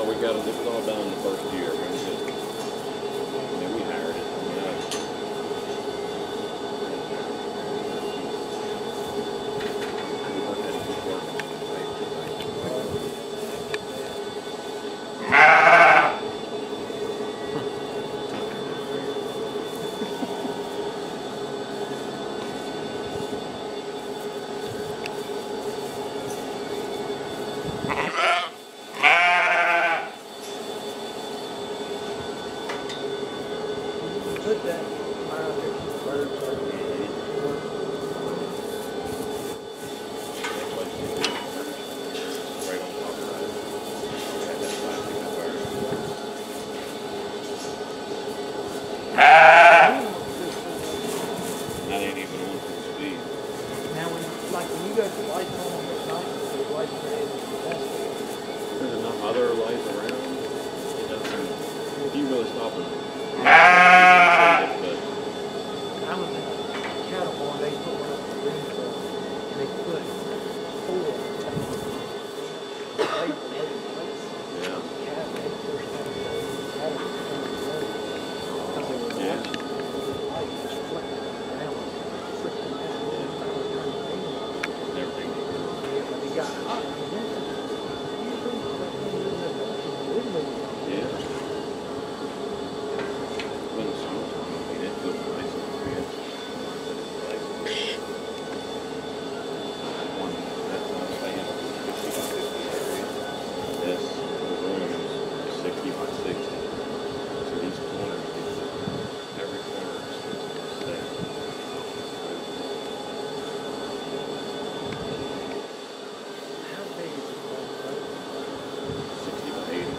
We got it all done the first year. We hired it. Put that That ain't even on full speed. now when you go to lights on at night, the lights are able to test it. There's enough other lights around. It doesn't. If you really stop it. I was in a cattle barn, they put one up the roof, and they put 4 lights. Yeah. Cat, they pushed that cattle because they were Yeah. watching the light just flickering around, flickering around, and finally turned the thing on. Everything. Yeah, but it got hot. And then you think that thing was in the window. Yeah. When the summertime, I mean, it feels nice and weird. One, that's not saying 50 by 50 area. This, the room is 60 by 60. So these corners, every corner is there. How big is it? 60 by 80.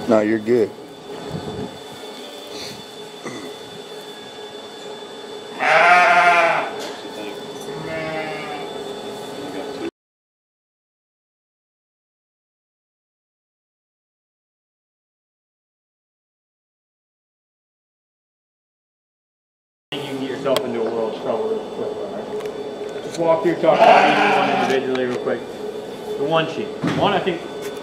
No, you're good. You can get yourself into a world of trouble real quick, alright? Just walk through, talk about each one individually real quick. The one sheep. One, I think,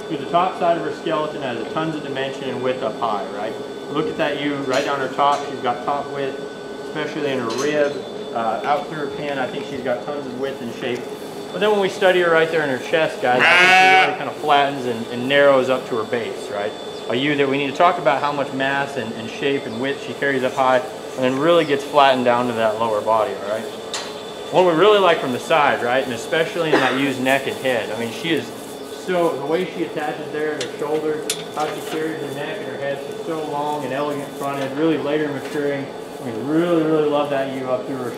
through the top side of her skeleton has a tons of dimension and width up high, right? Look at that ewe right down her top. She's got top width, especially in her rib. Out through her pin, I think she's got tons of width and shape. But then when we study her right there in her chest, guys, I think she really kind of flattens and narrows up to her base, right? A ewe that we need to talk about how much mass and shape and width she carries up high, and then really gets flattened down to that lower body, all right? One we really like from the side, right? And especially in that ewe's neck and head. I mean, she is so, the way she attaches there at her shoulders, how she carries her neck and her head, she's so long and elegant front end, really later maturing. I mean, really, really love that ewe up through her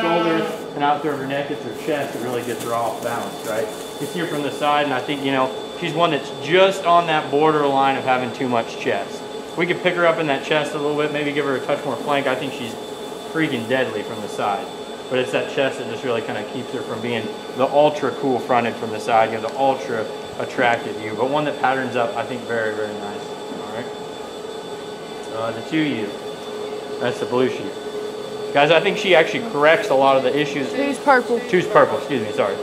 shoulders and out through her neck. It's her chest that really gets her off balance, right? You see her from the side, and I think, you know, she's one that's just on that borderline of having too much chest. We could pick her up in that chest a little bit, maybe give her a touch more flank. I think she's freaking deadly from the side. But it's that chest that just really kind of keeps her from being the ultra cool fronted from the side, you know, the ultra attractive ewe, but one that patterns up, I think, very, very nice. All right. The 2U. That's the blue sheep. Guys, I think she actually corrects a lot of the issues. 2's purple. 2's purple, excuse me, sorry.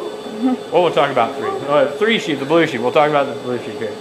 Well, we'll talk about 3. 3 sheep, the blue sheep. We'll talk about the blue sheep here.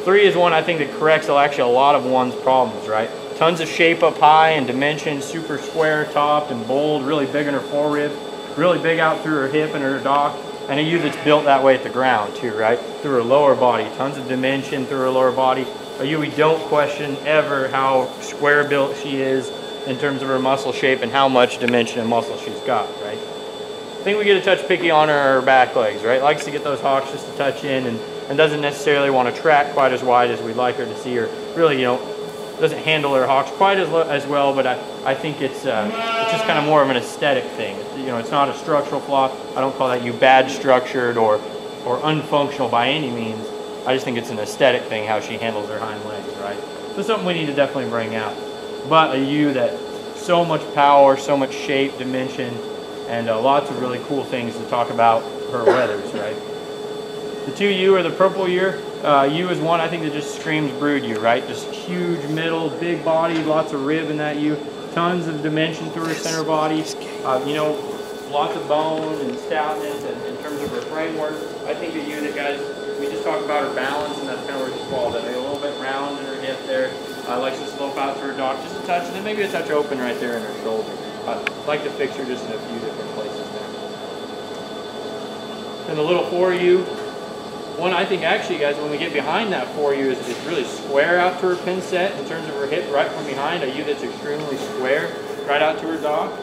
3 is one I think that corrects actually a lot of one's problems, right? Tons of shape up high and dimension, super square topped and bold, really big in her forerib, really big out through her hip and her dock, and a ewe that's built that way at the ground too, right? Through her lower body, tons of dimension through her lower body. A ewe we don't question ever how square built she is in terms of her muscle shape and how much dimension and muscle she's got, right? I think we get a touch picky on her back legs, right? Likes to get those hocks just a touch in and doesn't necessarily want to track quite as wide as we'd like her to see her. Really, you know, doesn't handle her hocks quite as well, but I think it's just kind of more of an aesthetic thing. You know, it's not a structural flaw. I don't call that ewe bad structured or unfunctional by any means. I just think it's an aesthetic thing how she handles her hind legs, right? So something we need to definitely bring out. But a ewe that so much power, so much shape, dimension, and lots of really cool things to talk about her wethers, right? The 2U or the purple ewe is one I think that just screams brood ewe, right? Just huge middle, big body, lots of rib in that ewe, tons of dimension through her center body, you know, lots of bone and stoutness and in terms of her framework. I think a ewe that, guys, we just talked about her balance, and that's kind of where she falls. I think a little bit round in her hip there. Likes to slope out through her dock just a touch, and then maybe a touch open right there in her shoulder. Like to fix her just in a few different places there. And the little 4U, one I think actually, guys, when we get behind that 4U is really square out to her pin set in terms of her hip right from behind. A ewe that's extremely square right out to her dock.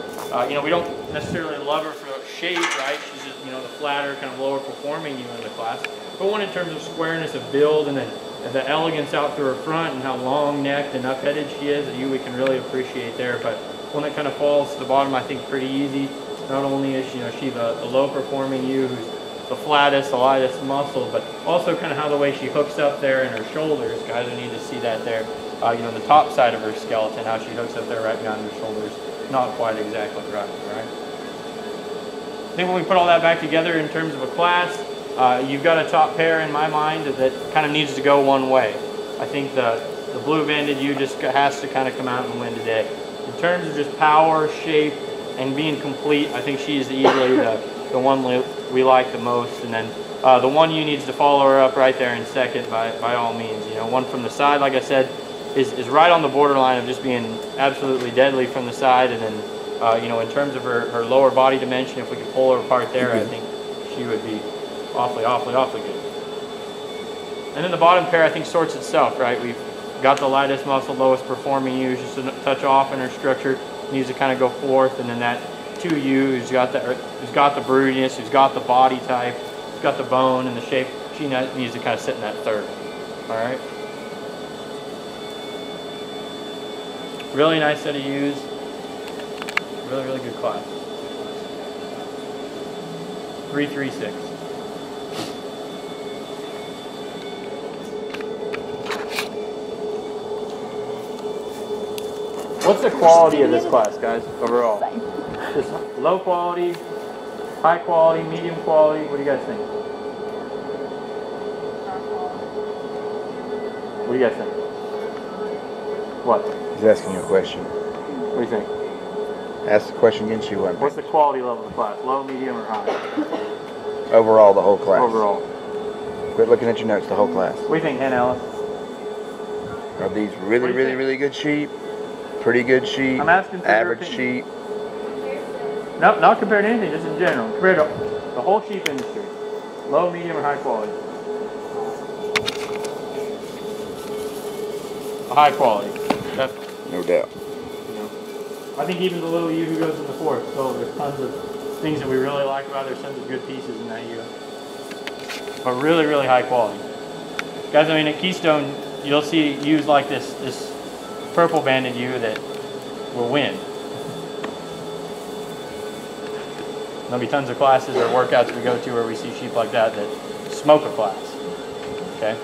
You know, we don't necessarily love her for shape, right? She's just, you know, the flatter, kind of lower performing ewe in the class. But one in terms of squareness of build and then the elegance out through her front and how long-necked and up-headed she is, a ewe we can really appreciate there. But one that kind of falls to the bottom, I think, pretty easy. Not only is she, you know, she the low-performing ewe who's the flattest, the lightest muscle, but also kind of how the way she hooks up there in her shoulders. Guys, we need to see that there. You know, the top side of her skeleton, how she hooks up there right behind her shoulders. Not quite exactly right, right? I think when we put all that back together in terms of a class, you've got a top pair in my mind that kind of needs to go one way. I think the blue-banded ewe just has to kind of come out and win today. In terms of just power, shape, and being complete, I think she's easily the one we like the most. And then the 1U needs to follow her up right there in second by all means. You know, one from the side, like I said, is right on the borderline of just being absolutely deadly from the side. And then, you know, in terms of her lower body dimension, if we could pull her apart there, I think she would be awfully, awfully, awfully good. And then the bottom pair, I think, sorts itself, right? We've got the lightest muscle, lowest performing ewe, just a touch off in her structure, needs to kind of go fourth. And then that 2U who's got the broodiness, who's got the body type, who's got the bone and the shape, she needs to kind of sit in that third. All right. Really nice set of ewes. Really, really good class. 336. What's the quality of this class, guys, overall? Just low quality, high quality, medium quality? What do you guys think? What do you guys think? What? He's asking you a question. What do you think? Ask the question against you. What's the quality level of the class? Low, medium, or high? Overall, the whole class. Overall. Quit looking at your notes, the whole class. What do you think, Hen Ellis? Are these really, really, really good sheep? Pretty good sheep? I'm asking for average your sheep? Nope, not compared to anything, just in general. Compared to the whole sheep industry. Low, medium, or high quality? High quality. Definitely. No doubt. I think even the little ewe who goes in the fourth, so there's tons of things that we really like about it. There's tons of good pieces in that ewe. But really, really high quality. Guys, I mean, at Keystone, you'll see ewes like this purple banded ewe that will win. There'll be tons of classes or workouts we go to where we see sheep like that smoke a class. Okay?